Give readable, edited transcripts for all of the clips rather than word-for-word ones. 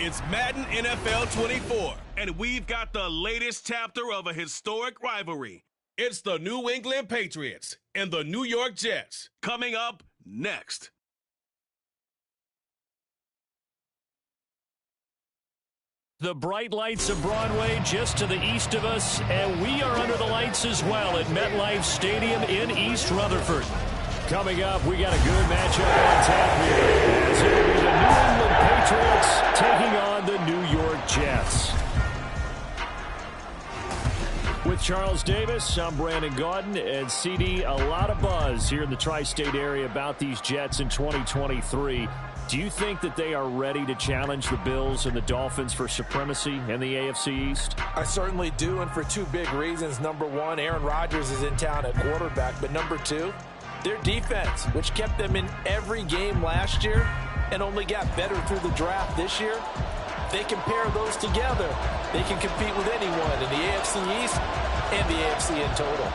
It's Madden NFL 24, and we've got the latest chapter of a historic rivalry. It's the New England Patriots and the New York Jets, coming up next. The bright lights of Broadway just to the east of us, and we are under the lights as well at MetLife Stadium in East Rutherford. Coming up, we got a good matchup on tap here, as it will be the New England Patriots taking on the New York Jets. With Charles Davis, I'm Brandon Gaudin, and CD, a lot of buzz here in the tri-state area about these Jets in 2023. Do you think that they are ready to challenge the Bills and the Dolphins for supremacy in the AFC East? I certainly do, and for two big reasons. Number one, Aaron Rodgers is in town at quarterback, but number two, their defense, which kept them in every game last year and only got better through the draft this year. They can pair those together. They can compete with anyone in the AFC East and the AFC in total.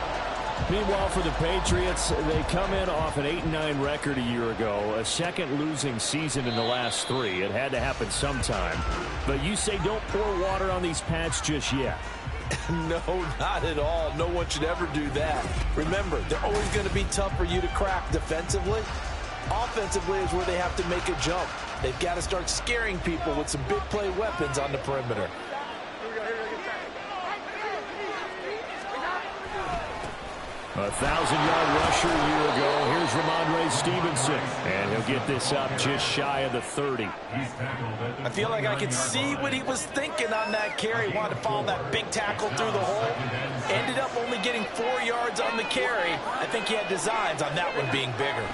Meanwhile, for the Patriots, they come in off an 8-9 record a year ago, a second losing season in the last three. It had to happen sometime. But you say don't pour water on these Pats just yet. No, not at all. No one should ever do that. Remember, they're always going to be tough for you to crack defensively. Offensively is where they have to make a jump. They've got to start scaring people with some big play weapons on the perimeter. A 1,000-yard rusher a year ago. Here's Ramondre Stevenson, and he'll get this up just shy of the 30. I feel like I could see what he was thinking on that carry. Wanted to follow that big tackle through the hole. Ended up only getting 4 yards on the carry. I think he had designs on that one being bigger.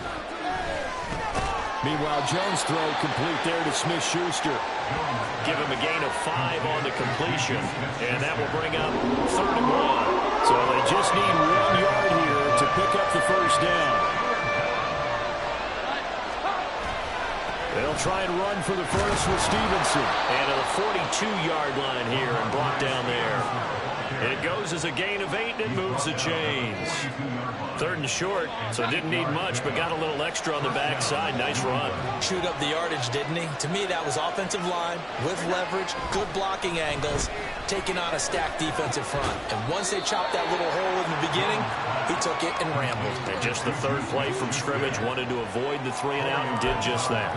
Meanwhile, Jones' throw complete there to Smith-Schuster. Give him a gain of 5 on the completion, and that will bring up 3rd and 1. So they just need 1 yard here to pick up the first down. They'll try and run for the first with Stevenson. And to the 42-yard line here and brought down there. It goes as a gain of 8 and moves the chains. 3rd and short, so didn't need much, but got a little extra on the backside. Nice run. Chewed up the yardage, didn't he? To me, that was offensive line with leverage, good blocking angles, taking on a stacked defensive front. And once they chopped that little hole in the beginning, he took it and rambled. And just the 3rd play from scrimmage, wanted to avoid the 3-and-out and did just that.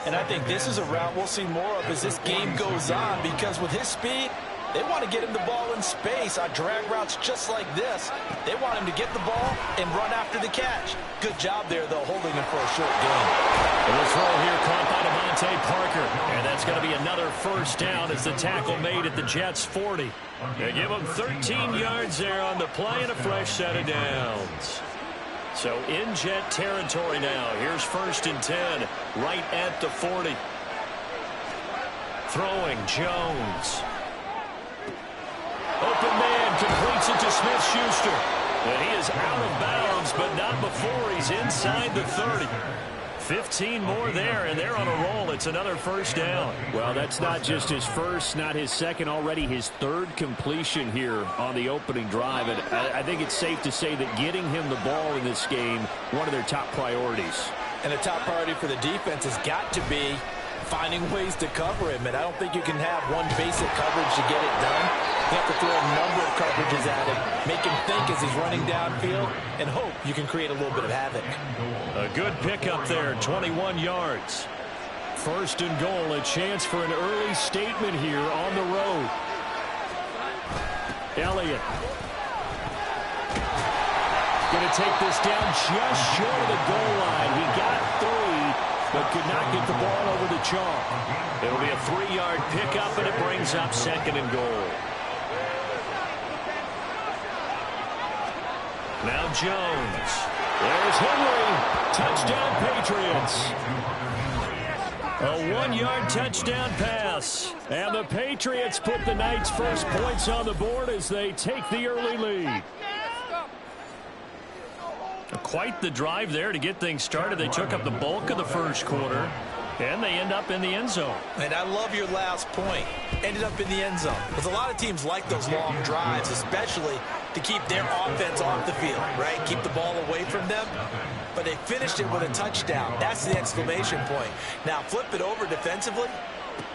And I think this is a route we'll see more of as this game goes on, because with his speed, they want to get him the ball in space on drag routes just like this. They want him to get the ball and run after the catch. Good job there, though, holding him for a short gain. And the throw here caught by Devontae Parker. And that's going to be another first down as the tackle made at the Jets' 40. They give him 13 yards there on the play and a fresh set of downs. So in Jet territory now. Here's 1st and 10 right at the 40. Throwing Jones. Open man completes it to Smith-Schuster. And he is out of bounds, but not before he's inside the 30. 15 more there, and they're on a roll. It's another first down. Well, that's not just his first, not his second, already his 3rd completion here on the opening drive. And I think it's safe to say that getting him the ball in this game, one of their top priorities. And the top priority for the defense has got to be finding ways to cover him. And I don't think you can have one basic coverage to get it done. You have to throw a number of coverages at him, make him think as he's running downfield, and hope you can create a little bit of havoc. A good pickup there, 21 yards. 1st and goal, a chance for an early statement here on the road. Elliott. Going to take this down just short of the goal line. He got 3, but could not get the ball over the chalk. It'll be a 3-yard pickup, and it brings up 2nd and goal. Now Jones. There's Henry. Touchdown, Patriots. A 1-yard touchdown pass. And the Patriots put the Knights' first points on the board as they take the early lead. Quite the drive there to get things started. They took up the bulk of the first quarter, and they end up in the end zone. And I love your last point. Ended up in the end zone. Because a lot of teams like those long drives, especially to keep their offense off the field, right? Keep the ball away from them. But they finished it with a touchdown. That's the exclamation point. Now flip it over defensively.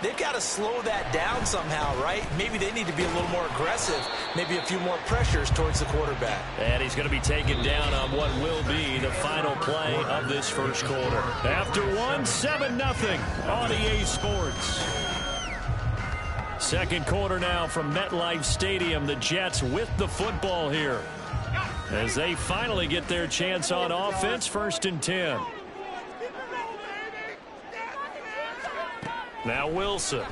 They've got to slow that down somehow, right? Maybe they need to be a little more aggressive, maybe a few more pressures towards the quarterback. And he's going to be taken down on what will be the final play of this first quarter. After 7-0 on EA Sports. Second quarter now from MetLife Stadium. The Jets with the football here as they finally get their chance on offense. 1st and 10. Now Wilson.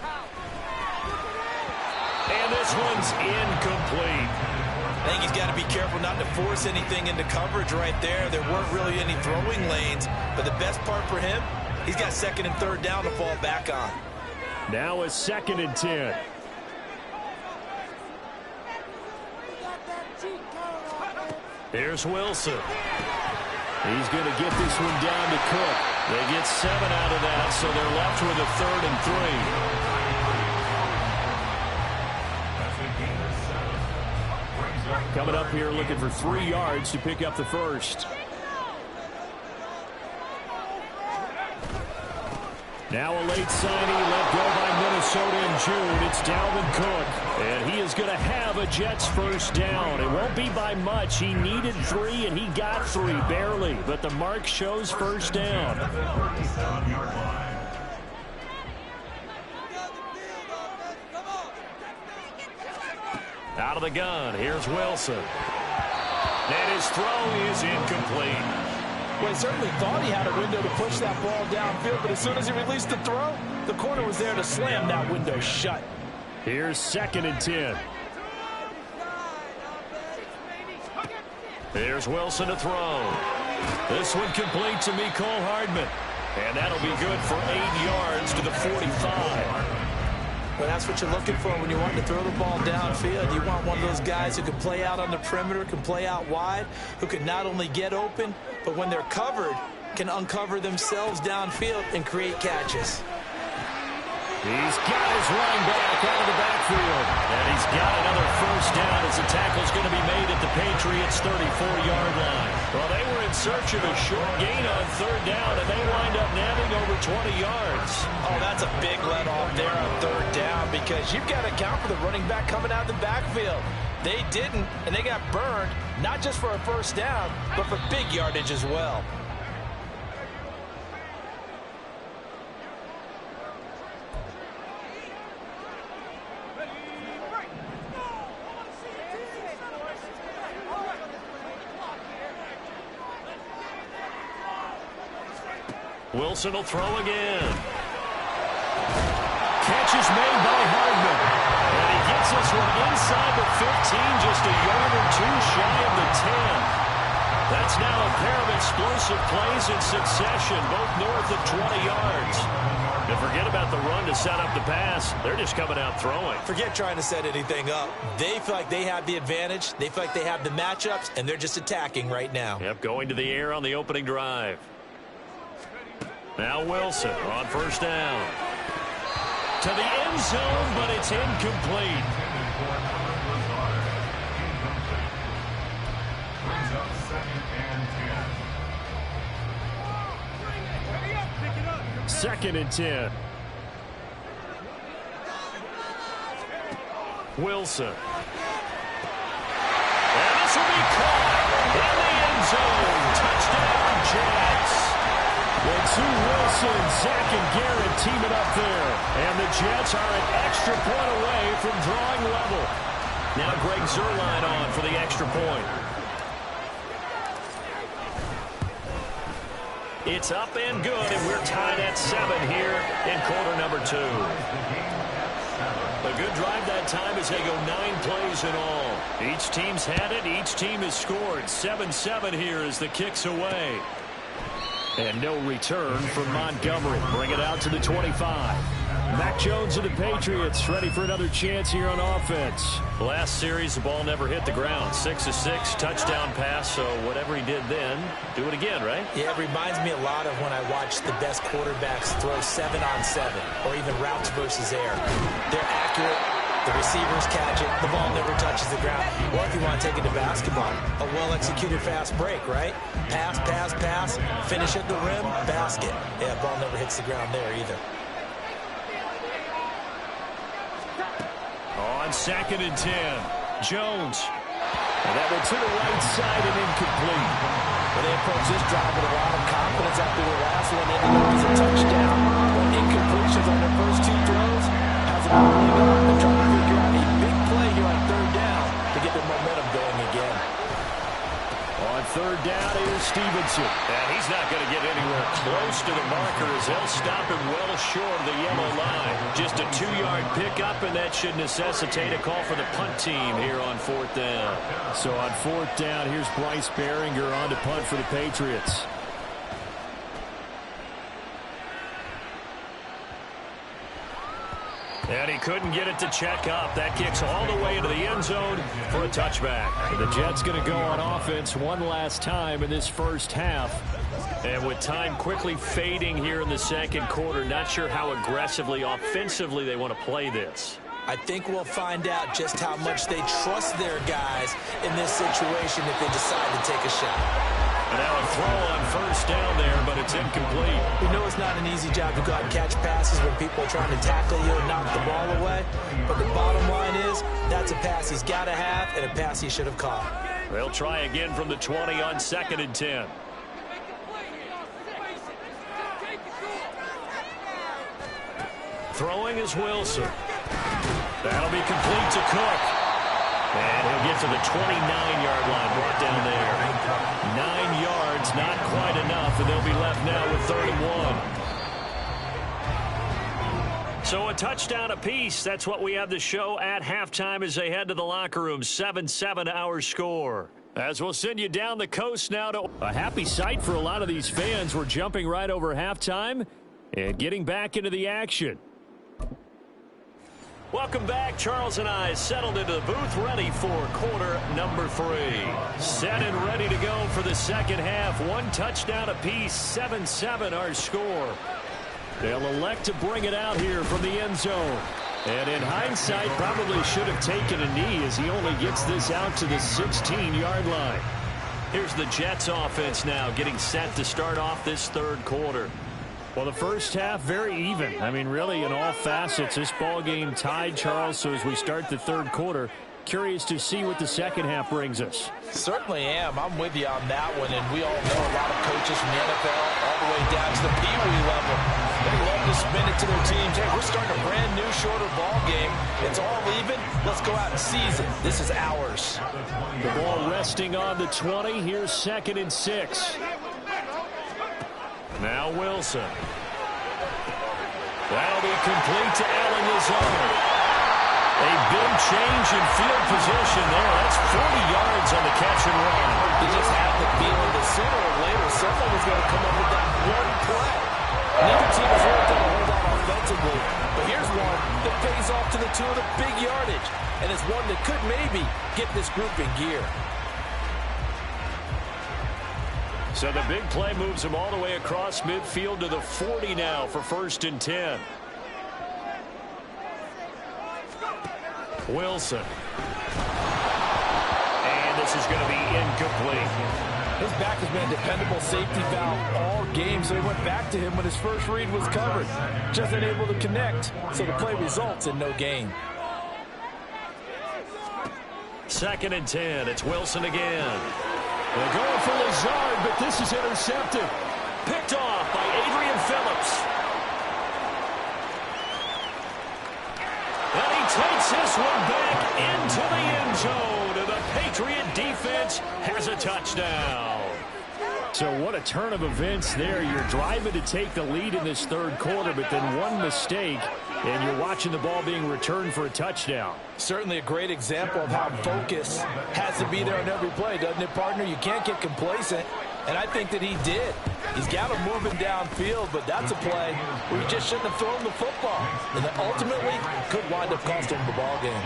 And this one's incomplete. I think he's got to be careful not to force anything into coverage right there. There weren't really any throwing lanes, but the best part for him, he's got 2nd and 3rd down to fall back on. Now a 2nd and 10. Here's Wilson. He's going to get this one down to Cook. They get 7 out of that, so they're left with a 3rd and 3. Coming up here looking for 3 yards to pick up the first. Now a late signing let go by Minnesota in June. It's Dalvin Cook. And he is going to have a Jets first down. It won't be by much. He needed 3, and he got 3, barely. But the mark shows first down. Out of the gun, here's Wilson. And his throw is incomplete. Well, he certainly thought he had a window to push that ball downfield, but as soon as he released the throw, the corner was there to slam that window shut. Here's 2nd and 10. Here's Wilson to throw. This one complete to Mecole Hardman. And that'll be good for 8 yards to the 45. Well, that's what you're looking for when you want to throw the ball downfield. You want one of those guys who can play out on the perimeter, can play out wide, who can not only get open, but when they're covered, can uncover themselves downfield and create catches. He's got his running back out of the backfield. And he's got another first down as the tackle's going to be made at the Patriots' 34-yard line. Well, they were in search of a short gain on 3rd down, and they wind up nabbing over 20 yards. Oh, that's a big let-off there on 3rd down because you've got to account for the running back coming out of the backfield. They didn't, and they got burned, not just for a first down, but for big yardage as well. Wilson will throw again. Catch is made by Hardman. And he gets this one inside the 15, just a yard or 2 shy of the 10. That's now a pair of explosive plays in succession, both north of 20 yards. And forget about the run to set up the pass. They're just coming out throwing. Forget trying to set anything up. They feel like they have the advantage. They feel like they have the matchups, and they're just attacking right now. Yep, going to the air on the opening drive. Now Wilson on first down. To the end zone, but it's incomplete. Second and 10. Wilson. And this will be caught in the end zone. Touchdown, Jets. The 2 Wilson, Zach, and Garrett teaming up there. And the Jets are an extra point away from drawing level. Now Greg Zuerlein on for the extra point. It's up and good, and we're tied at 7 here in quarter number 2. A good drive that time as they go 9 plays in all. Each team's had it. Each team has scored. 7-7 here as the kick's away. And no return from Montgomery. Bring it out to the 25. Mac Jones of the Patriots ready for another chance here on offense. Last series, the ball never hit the ground. 6 of 6, touchdown pass. So whatever he did then, do it again, right? Yeah, it reminds me a lot of when I watched the best quarterbacks throw 7-on-7 or even routes versus air. They're accurate. The receivers catch it. The ball never touches the ground. Or if you want to take it to basketball, a well-executed fast break, right? Pass, pass, pass, finish at the rim, basket. Yeah, ball never hits the ground there either. On 2nd and 10, Jones. And that one to the right side and incomplete. Well, they approach this drive with a lot of confidence after the last one ended up as a touchdown. But incompletions on their first 2 throws has them rolling up and trying to figure out a big play here on 3rd down to get their momentum going again. On 3rd down, here's Stevenson. And he's not going to get anywhere close to the marker as they'll stop him well short of the yellow line. Just a 2-yard pickup, and that should necessitate a call for the punt team here on 4th down. So on 4th down, here's Bryce Behringer on to punt for the Patriots. And he couldn't get it to check up. That kicks all the way into the end zone for a touchback. The Jets going to go on offense one last time in this first half. And with time quickly fading here in the 2nd quarter, not sure how aggressively, offensively they want to play this. I think we'll find out just how much they trust their guys in this situation if they decide to take a shot. And now a throw on 1st down there, but it's incomplete. We know it's not an easy job to go out and catch passes when people are trying to tackle you and knock the ball away. But the bottom line is, that's a pass he's got to have and a pass he should have caught. They'll try again from the 20 on 2nd and 10. Throwing is Wilson. That'll be complete to Cook. And he'll get to the 29-yard line, brought down there. 9 yards, not quite enough, and they'll be left now with 3rd and 1. So a touchdown apiece. That's what we have to show at halftime as they head to the locker room. 7-7 our score. As we'll send you down the coast now to a happy sight for a lot of these fans. We're jumping right over halftime and getting back into the action. Welcome back. Charles and I settled into the booth, ready for quarter number 3. Set and ready to go for the 2nd half. 1 touchdown apiece, 7-7 our score. They'll elect to bring it out here from the end zone. And in hindsight, probably should have taken a knee as he only gets this out to the 16-yard line. Here's the Jets offense now getting set to start off this 3rd quarter. Well, the first half, very even. I mean, really, in all facets, this ball game tied, Charles. So as we start the 3rd quarter, curious to see what the 2nd half brings us. Certainly am. I'm with you on that one. And we all know a lot of coaches from the NFL all the way down to the Pee-wee level. They love to spin it to their teams. Hey, we're starting a brand new, shorter ball game. It's all even. Let's go out and seize it. This is ours. The ball resting on the 20. Here's 2nd and 6. Now Wilson. That'll be complete to Allen Lazard. A big change in field position there. That's 40 yards on the catch and run. You just have the feeling that sooner or later someone was going to come up with that one play. Neither team has really done a whole lot offensively. But here's one that pays off to the tune of the big yardage. And it's one that could maybe get this group in gear. So the big play moves him all the way across midfield to the 40 now for 1st and 10. Wilson. And this is going to be incomplete. His back has been a dependable safety valve all game, so he went back to him when his first read was covered. Just unable to connect, so the play results in no gain. 2nd and 10. It's Wilson again. They're going for Lazard, but this is intercepted. Picked off by Adrian Phillips. And he takes this one back into the end zone. And the Patriot defense has a touchdown. So what a turn of events there. You're driving to take the lead in this 3rd quarter, but then one mistake, and you're watching the ball being returned for a touchdown. Certainly a great example of how focus has to be there on every play, doesn't it, partner? You can't get complacent, and I think that he did. He's got him moving downfield, but that's a play where you just shouldn't have thrown the football. And that ultimately could wind up costing him the ball game.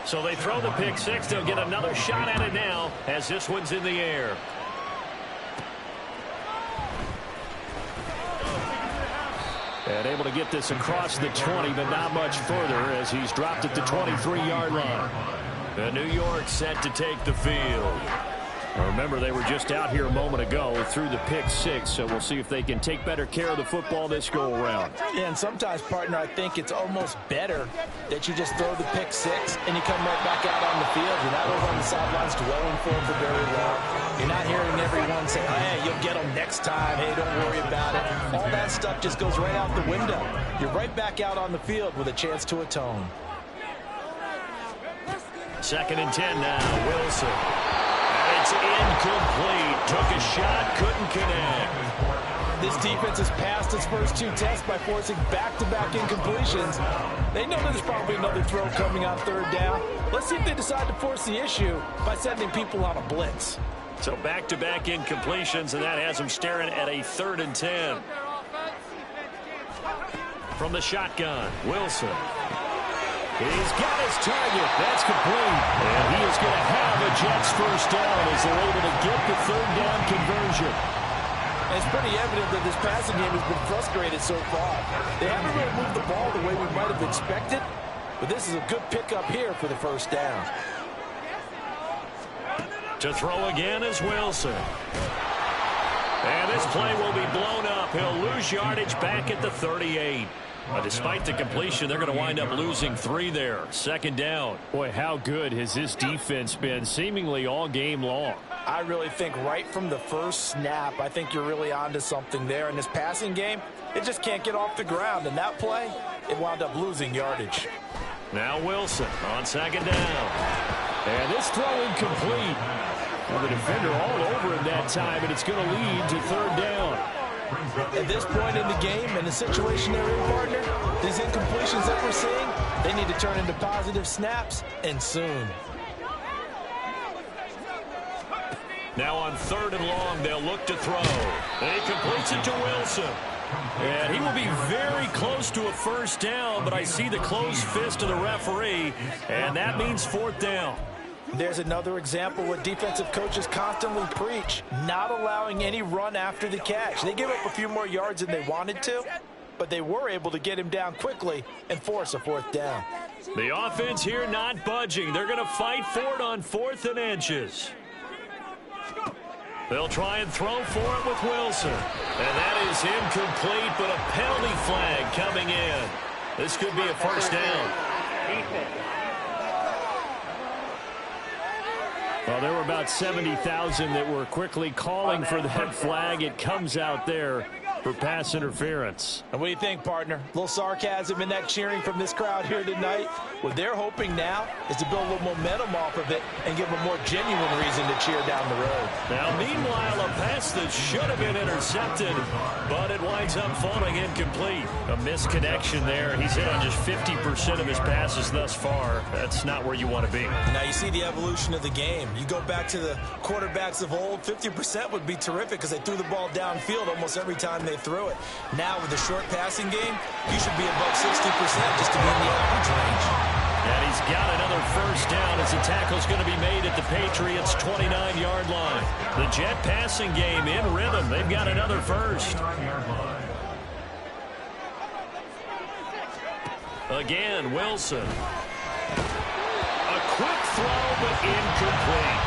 So they throw the pick 6. They'll get another shot at it now as this one's in the air. And able to get this across the 20, but not much further as he's dropped at the 23-yard line. And New York set to take the field. Remember, they were just out here a moment ago through the pick six, so we'll see if they can take better care of the football this go-around. Yeah, and sometimes, partner, I think it's almost better that you just throw the pick six and you come right back out on the field. You're not over on the sidelines dwelling for him for very long. You're not hearing everyone say, hey, you'll get him next time. Hey, don't worry about it. All that stuff just goes right out the window. You're right back out on the field with a chance to atone. 2nd and 10 now. Wilson. It's incomplete. Took a shot, couldn't connect. This defense has passed its first 2 tests by forcing back-to-back incompletions. They know there's probably another throw coming on 3rd down. Let's see if they decide to force the issue by sending people on a blitz. So back-to-back incompletions, and that has them staring at a 3rd and 10. From the shotgun, Wilson. He's got his target. That's complete. And he is going to have a Jets first down as they're able to get the 3rd down conversion. It's pretty evident that this passing game has been frustrated so far. They haven't really moved the ball the way we might have expected, but this is a good pickup here for the first down. To throw again is Wilson. And this play will be blown up. He'll lose yardage back at the 38. Despite the completion, they're going to wind up losing 3 there. 2nd down. Boy, how good has this defense been seemingly all game long? I really think right from the first snap, I think you're really onto something there. In this passing game, it just can't get off the ground. And that play, it wound up losing yardage. Now Wilson on 2nd down. And this throw incomplete. Well, the defender all over him that time, and it's going to lead to 3rd down. At this point in the game, and the situation they're in, partner, these incompletions that we're seeing, they need to turn into positive snaps, and soon. Now on 3rd and long, they'll look to throw. And he completes it to Wilson. And he will be very close to a first down, but I see the closed fist of the referee, and that means 4th down. There's another example where defensive coaches constantly preach, not allowing any run after the catch. They gave up a few more yards than they wanted to, but they were able to get him down quickly and force a 4th down. The offense here not budging. They're going to fight for it on 4th and inches. They'll try and throw for it with Wilson. And that is incomplete, but a penalty flag coming in. This could be a first down. Well, there were about 70,000 that were quickly calling for that flag. It comes out there for pass interference. And what do you think, partner? A little sarcasm in that cheering from this crowd here tonight. What they're hoping now is to build a little momentum off of it and give them a more genuine reason to cheer down the road. Now, meanwhile, a pass that should have been intercepted, but it winds up falling incomplete. A misconnection there. He's hit on just 50% of his passes thus far. That's not where you want to be. Now, you see the evolution of the game. You go back to the quarterbacks of old, 50% would be terrific because they threw the ball downfield almost every time they threw it. Now, with the short passing game, you should be above 60% just to be in the average range. And he's got another first down as the tackle's going to be made at the Patriots' 29-yard line. The Jet passing game in rhythm. They've got another first. Again, Wilson. A quick throw, but incomplete.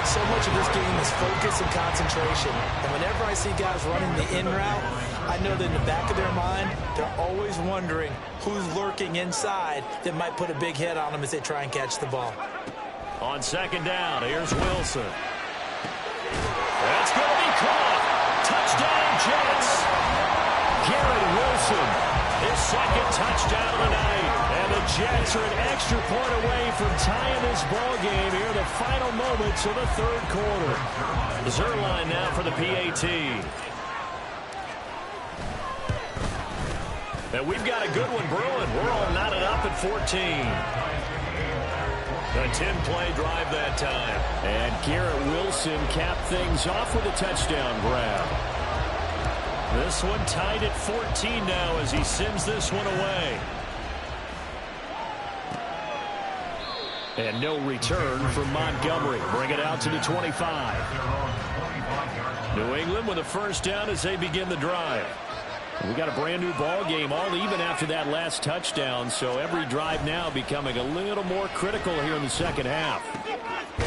So much of this game is focus and concentration. And whenever I see guys running the in route, I know that in the back of their mind, they're always wondering who's lurking inside that might put a big hit on them as they try and catch the ball. On 2nd down, here's Wilson. That's going to be caught. Touchdown, Jets. Garrett Wilson, his 2nd touchdown of the night. And the Jets are an extra point away from tying this ball game here in the final moments of the 3rd quarter. Zerline now for the PAT. And we've got a good one brewing. We're all knotted up at 14. A 10-play drive that time. And Garrett Wilson capped things off with a touchdown grab. This one tied at 14 now as he sends this one away. And no return from Montgomery. Bring it out to the 25. New England with a first down as they begin the drive. We got a brand new ball game, all even after that last touchdown. So every drive now becoming a little more critical here in the second half.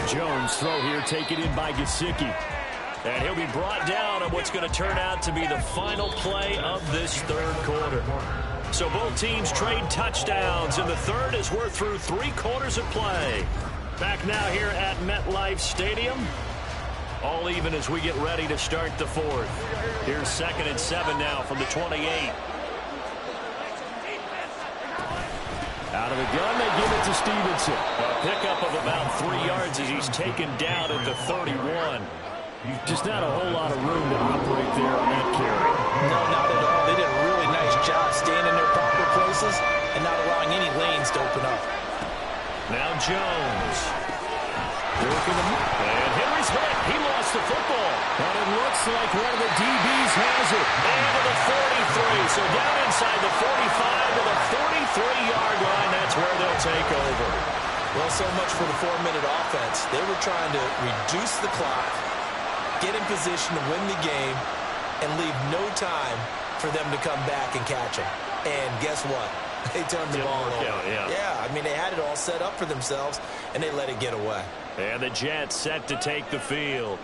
Jones throw here, taken in by Gesicki. And he'll be brought down on what's going to turn out to be the final play of this third quarter. So both teams trade touchdowns in the third as we're through 3 quarters of play. Back now here at MetLife Stadium. All even as we get ready to start the fourth. Here's 2nd and 7 now from the 28. Out of the gun, they give it to Stevenson. A pickup of about 3 yards as he's taken down at the 31. Just not a whole lot of room to operate there on that carry. No, not at all. They did a really nice job staying in their proper places and not allowing any lanes to open up. Now Jones. And Henry's hit. He lost the football. And it looks like one of the DBs has it. Into the 43. So down inside the 45 to the 43-yard line. That's where they'll take over. Well, so much for the 4-minute offense. They were trying to reduce the clock, get in position to win the game, and leave no time for them to come back and catch them. And guess what? They turned the ball over. Yeah, I mean, they had it all set up for themselves, and they let it get away. And the Jets set to take the field.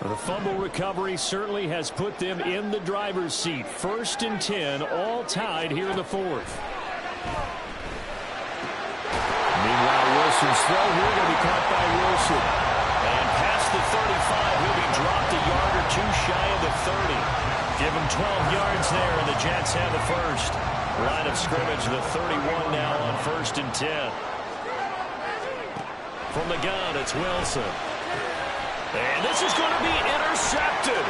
The fumble recovery certainly has put them in the driver's seat. 1st and 10, all tied here in the fourth. Meanwhile, Wilson's throw here going to be caught by Wilson. And past the 35, he'll be dropped a yard or 2 shy of the 30. Give him 12 yards there, and the Jets have the first. Line of scrimmage, the 31 now on 1st and 10. From the gun, it's Wilson. And this is going to be intercepted.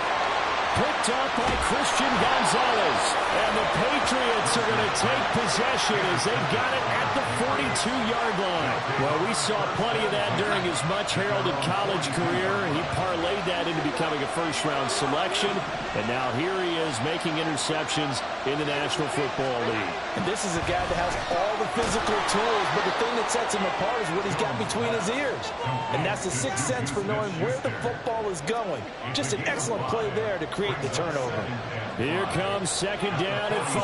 Picked up by Christian Gonzalez. And the Patriots are going to take possession as they've got it at the 42-yard line. Well, we saw plenty of that during his much-heralded college career. He parlayed that into becoming a first-round selection. And now here he is making interceptions in the National Football League. And this is a guy that has all the physical tools, but the thing that sets him apart is what he's got between his ears. And that's the sixth sense for knowing where the football is going. Just an excellent play there to create the turnover. Here comes 2nd down and 5.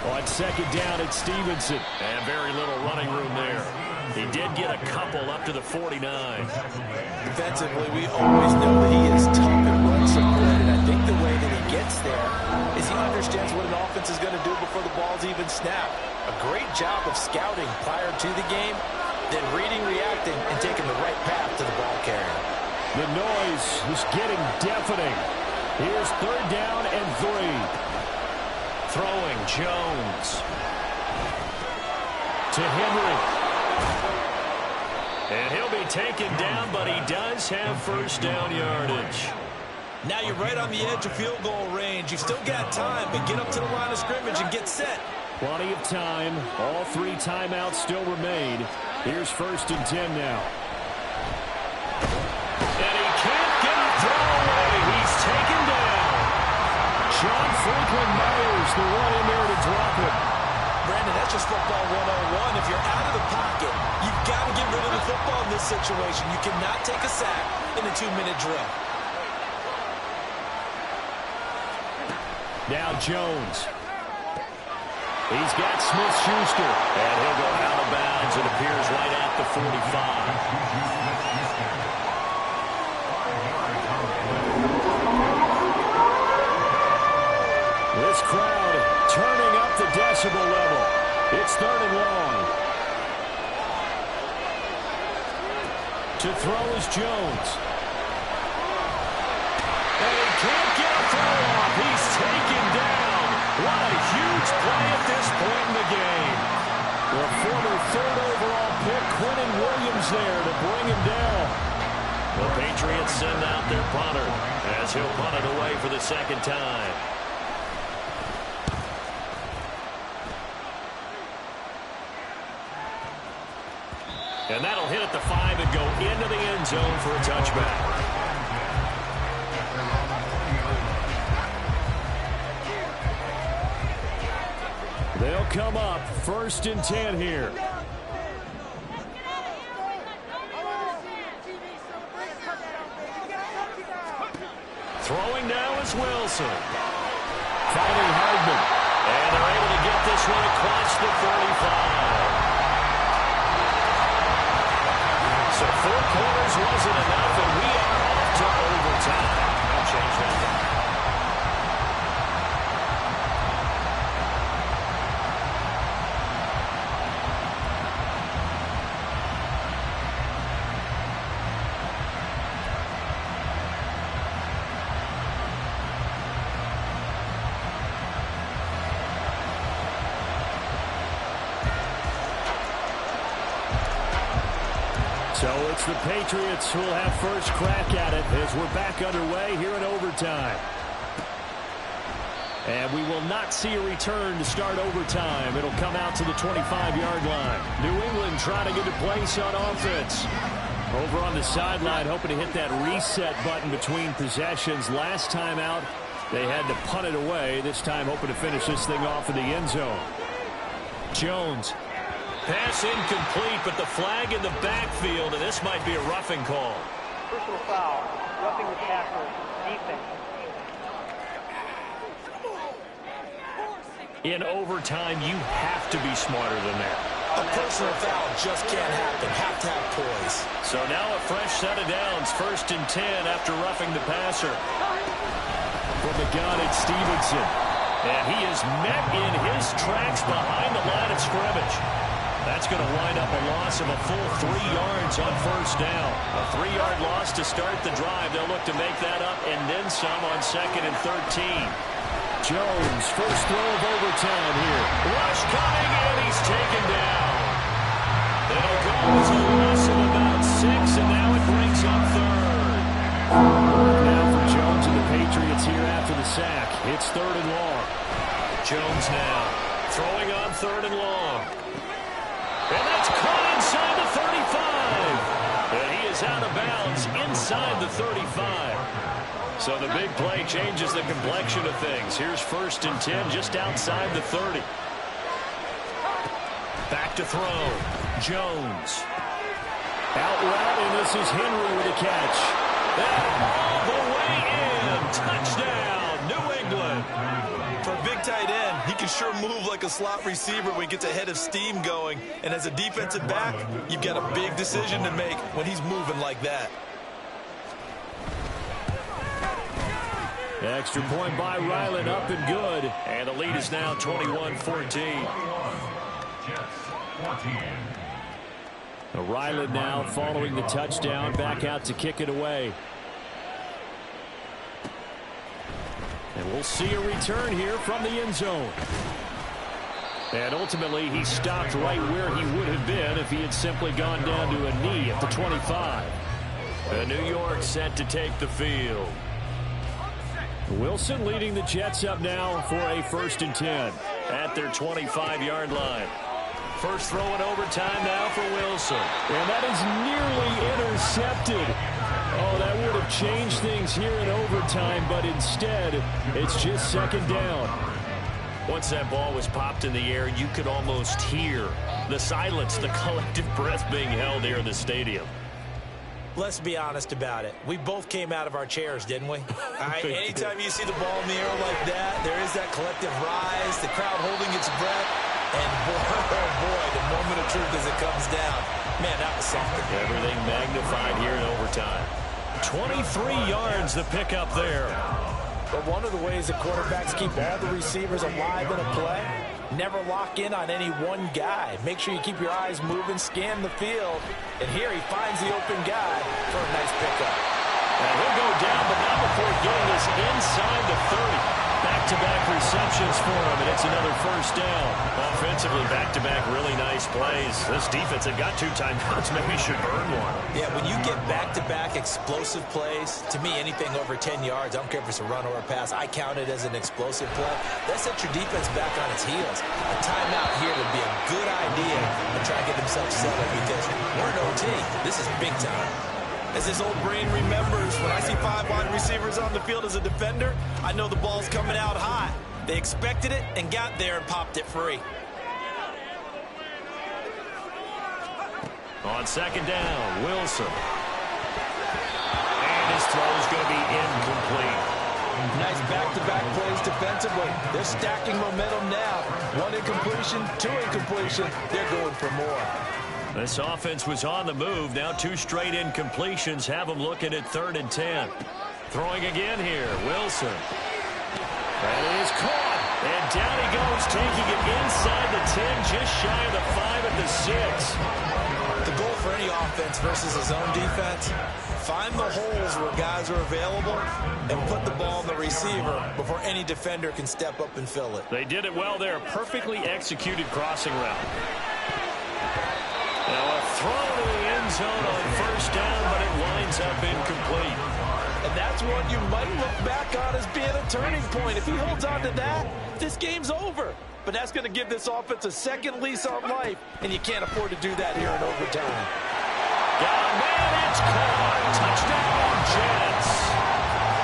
On 2nd down, it's Stevenson. And very little running room there. He did get a couple up to the 49. Defensively, we always know that he is tough and run support, and I think the way that he gets there is he understands what an offense is going to do before the ball's even snapped. A great job of scouting prior to the game, then reading, reacting, and taking the right path to the ball carrier. The noise is getting deafening. Here's 3rd down and 3. Throwing Jones. To Henry. And he'll be taken down, but he does have 1st down yardage. Now you're right on the edge of field goal range. You've still got time, but get up to the line of scrimmage and get set. Plenty of time. All 3 timeouts still remain. Here's 1st and 10 now. And he can't get a throw away. He's taken down. John Franklin Myers, the one in there to drop it. Brandon, that's just football 101. If you're out of the pocket, you've got to get rid of the football in this situation. You cannot take a sack in a 2-minute drill. Now Jones. He's got Smith-Schuster. And he'll go out of bounds. It appears right at the 45. This crowd turning up the decibel level. It's 3rd and long. To throw is Jones. And he can't get a throw off. He's taken down. What a huge play at this point in the game. The former 3rd overall pick, Quentin Williams, there to bring him down. The Patriots send out their punter as he'll punt it away for the 2nd time. And that'll hit at the 5 and go into the end zone for a touchback. They'll come up 1st and 10 here. Throwing now is Wilson. Finding Hardman. And they're able to get this one across the 45. So 4 quarters wasn't enough, and we are off to overtime. I'll change that back. So it's the Patriots who will have first crack at it as we're back underway here in overtime. And we will not see a return to start overtime. It'll come out to the 25-yard line. New England trying to get a place on offense. Over on the sideline, hoping to hit that reset button between possessions. Last time out, they had to punt it away. This time, hoping to finish this thing off in the end zone. Jones. Pass incomplete, but the flag in the backfield, and this might be a roughing call. Personal foul, roughing the passer, defense. In overtime, you have to be smarter than that. A personal foul just can't happen. Have to have poise. So now a fresh set of downs, 1st and 10 after roughing the passer. From the gun, it's Stevenson. And he is met in his tracks behind the line of scrimmage. That's going to wind up a loss of a full 3 yards on 1st down. A 3-yard loss to start the drive. They'll look to make that up and then some on 2nd and 13. Jones, first throw of overtime here. Rush coming, and he's taken down. It'll go as a loss of about 6, and now it brings up 3rd. Now for Jones and the Patriots here after the sack. It's 3rd and long. Jones now throwing on 3rd and long. And that's caught inside the 35. And he is out of bounds inside the 35. So the big play changes the complexion of things. Here's 1st and 10 just outside the 30. Back to throw. Jones. Out route, and this is Henry with a catch. And all the way in. Touchdown, New England. For a big tight end, he can sure move like a slot receiver when he gets a head of steam going. And as a defensive back, you've got a big decision to make when he's moving like that. Extra point by Ryland, up and good. And the lead is now 21-14. Ryland now following the touchdown, back out to kick it away. And we'll see a return here from the end zone. And ultimately, he stopped right where he would have been if he had simply gone down to a knee at the 25. And New York set to take the field. Wilson leading the Jets up now for a 1st and 10. At their 25-yard line. First throw in overtime now for Wilson. And that is nearly intercepted. Oh, that would have changed things here in overtime, but instead, it's just 2nd down. Once that ball was popped in the air, you could almost hear the silence, the collective breath being held here in the stadium. Let's be honest about it. We both came out of our chairs, didn't we? All right, anytime you see the ball in the air like that, there is that collective rise, the crowd holding its breath, and boy, oh boy, the moment of truth as it comes down. Man, that was something. Everything magnified here in overtime. 23 yards the pickup there. But one of the ways that quarterbacks keep all the receivers alive in a play, never lock in on any one guy. Make sure you keep your eyes moving, scan the field. And here he finds the open guy for a nice pickup. And he'll go down, but not before getting us inside the 30. Back-to-back receptions for him, and it's another 1st down. Offensively, back-to-back really nice plays. This defense had got 2 timeouts. Maybe should earn one. Yeah, when you get back-to-back explosive plays, to me, anything over 10 yards, I don't care if it's a run or a pass, I count it as an explosive play. That sets your defense back on its heels. A timeout here would be a good idea to try and get themselves settled because we're in OT. This is big time. As his old brain remembers, when I see 5 wide receivers on the field as a defender, I know the ball's coming out high. They expected it and got there and popped it free. On 2nd down, Wilson. And his throw is going to be incomplete. Nice back-to-back plays defensively. defensively. They're stacking momentum now. 1 incompletion, 2 incompletion. They're going for more. This offense was on the move. Now 2 straight incompletions have them looking at 3rd and 10. Throwing again here, Wilson. That is caught. And down he goes, taking it inside the 10, just shy of the 5 at the 6. The goal for any offense versus a zone defense, find the holes where guys are available and put the ball in the receiver before any defender can step up and fill it. They did it well there. Perfectly executed crossing route. Now a throw to the end zone on 1st down, but it winds up incomplete. And that's one you might look back on as being a turning point. If he holds on to that, this game's over. But that's going to give this offense a second lease on life, and you can't afford to do that here in overtime. Got a man, it's caught. Touchdown, Jets.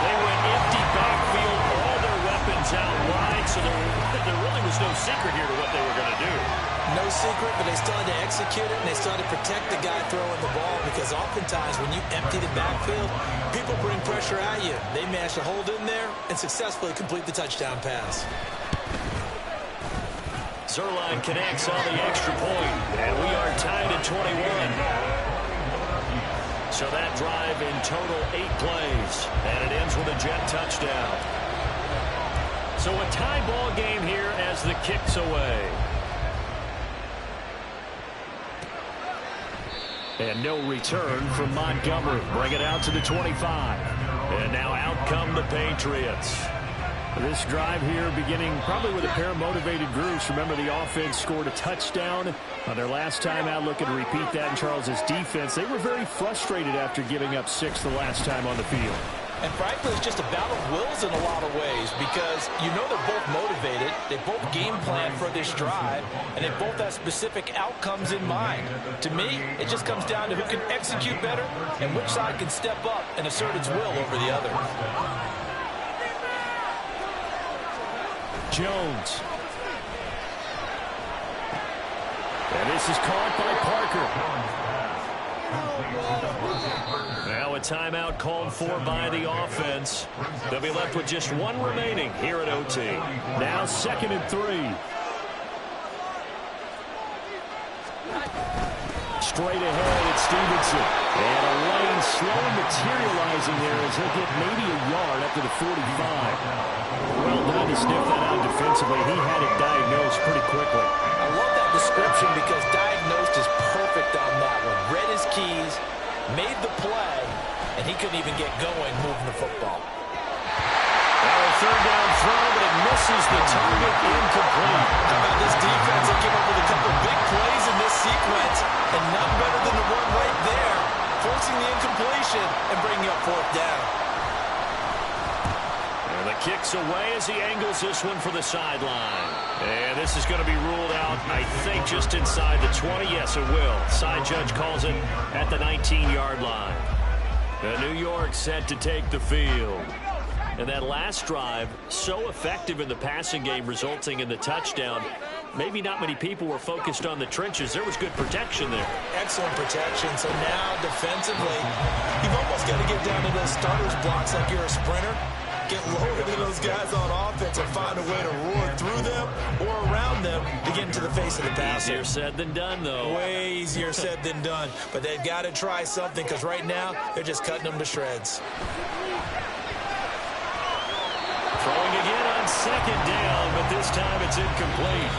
They went empty backfield, all their weapons out wide, so there really was no secret here to what they were going to do. No secret, but they still had to execute it, and they still had to protect the guy throwing the ball, because oftentimes when you empty the backfield, people bring pressure at you. They managed to hold in there and successfully complete the touchdown pass. Zerline connects on the extra point, and we are tied at 21. So that drive in total 8 plays, and it ends with a Jet touchdown. So a tie ball game here as the kick's away. And no return from Montgomery. Bring it out to the 25. And now out come the Patriots. This drive here beginning probably with a pair of motivated groups. Remember, the offense scored a touchdown on their last time out. Looking to repeat that in Charles's defense. They were very frustrated after giving up 6 the last time on the field. And frankly, it's just a battle of wills in a lot of ways, because you know they're both motivated, they both game plan for this drive, and they both have specific outcomes in mind. To me, it just comes down to who can execute better and which side can step up and assert its will over the other. Jones. And this is caught by Parker. Now a timeout called for by the offense. They'll be left with just 1 remaining here at OT. Now 2nd and 3. Straight ahead, it's Stevenson. And a lane slow materializing there as he'll get maybe a yard up to the 45. Well done to sniff that out defensively. He had it diagnosed pretty quickly. I love that description, because diagnosed is perfect on that one. Read his keys, made the play, and he couldn't even get going moving the football. Now a 3rd down throw, but it misses the target, incomplete. How about this defense? They came up with a couple big plays in this sequence, and none better than the one right there, forcing the incompletion and bringing up 4th down. And the kick's away as he angles this one for the sideline. And this is going to be ruled out, I think, just inside the 20. Yes, it will. Side judge calls it at the 19-yard line. The New York set to take the field. And that last drive, so effective in the passing game, resulting in the touchdown. Maybe not many people were focused on the trenches. There was good protection there. Excellent protection. So now, defensively, you've almost got to get down to those starters blocks like you're a sprinter. Get lower than those guys on offense and find a way to roar through them or around them to get into the face of the passer. Easier said than done, though. Way easier said than done. But they've got to try something, because right now they're just cutting them to shreds. Throwing again on 2nd down, but this time it's incomplete.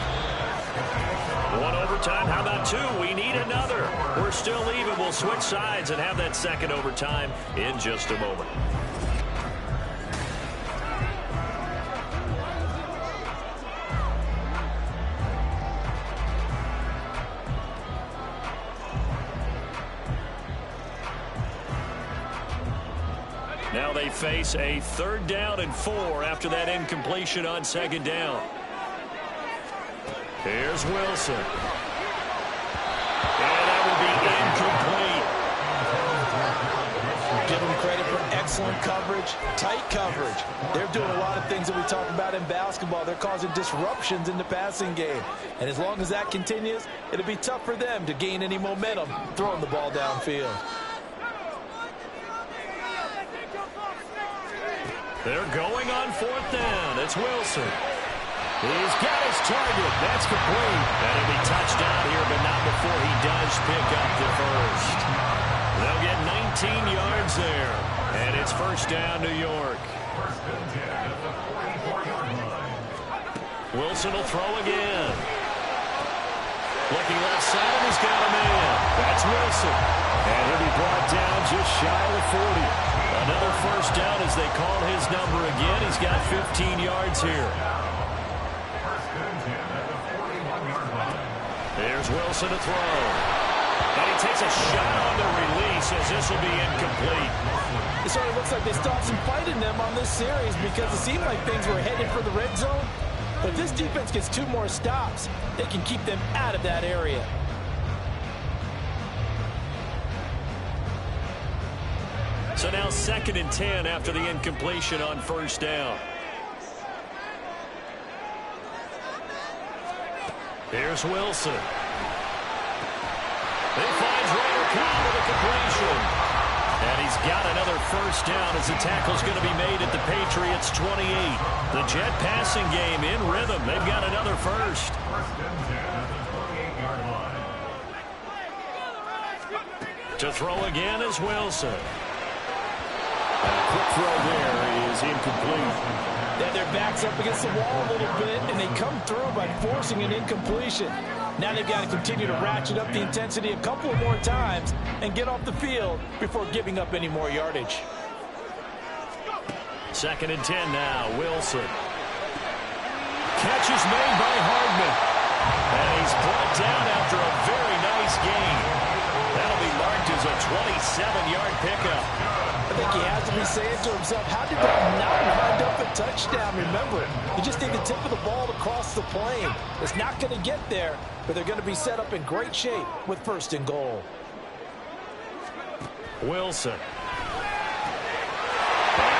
1 overtime. How about 2? We need another. We're still even. We'll switch sides and have that 2nd overtime in just a moment. Now they face a 3rd down and 4 after that incompletion on 2nd down. Here's Wilson. And that will be incomplete. Give them credit for excellent coverage, tight coverage. They're doing a lot of things that we talk about in basketball. They're causing disruptions in the passing game. And as long as that continues, it'll be tough for them to gain any momentum throwing the ball downfield. They're going on 4th down. It's Wilson. He's got his target. That's complete. And he'll be touched down here, but not before he does pick up the first. They'll get 19 yards there. And it's 1st down, New York. Wilson will throw again. Looking left side, and he's got a man. That's Wilson. And he'll be brought down just shy of the 40. Another 1st down as they call his number again. He's got 15 yards here. There's Wilson to throw. And he takes a shot on the release as this will be incomplete. It sort of looks like they stopped some fight in them on this series because it seemed like things were headed for the red zone. But if this defense gets 2 more stops, they can keep them out of that area. So now 2nd and 10 after the incompletion on 1st down. Here's Wilson. He finds Raider Cobb with a completion. And he's got another 1st down as the tackle's going to be made at the Patriots 28. The Jet passing game in rhythm. They've got another 1st. To throw again is Wilson. A quick throw there is incomplete. Then their back's up against the wall a little bit, and they come through by forcing an incompletion. Now they've got to continue to ratchet up the intensity a couple of more times and get off the field before giving up any more yardage. 2nd and 10 now. Wilson. Catch is made by Hardman. And he's brought down after a very nice gain. That'll be marked as a 27-yard pickup. I think he has to be saying to himself, how did that not wind up a touchdown? Remember, you just need the tip of the ball to cross the plane. It's not going to get there, but they're going to be set up in great shape with 1st and goal. Wilson. And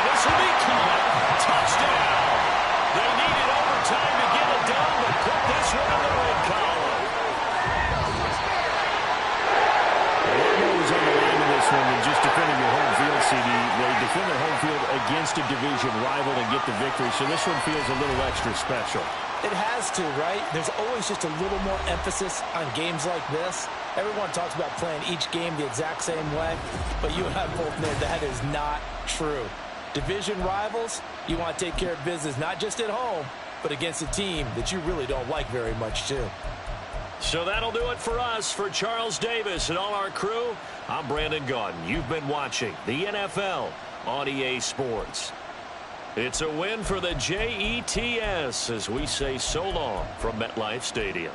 this will be caught. Touchdown. They needed overtime to get it done, but put this one in the red column. What more was on the line in this one than just defending your home field, CD? They defend their home field against a division rival and get the victory, so this one feels a little extra special. It has to, right? There's always just a little more emphasis on games like this. Everyone talks about playing each game the exact same way, but you and I both know that is not true. Division rivals, you want to take care of business not just at home, but against a team that you really don't like very much too. So that'll do it for us. For Charles Davis and all our crew, I'm Brandon Gaudin. You've been watching the NFL on EA Sports. It's a win for the Jets as we say so long from MetLife Stadium.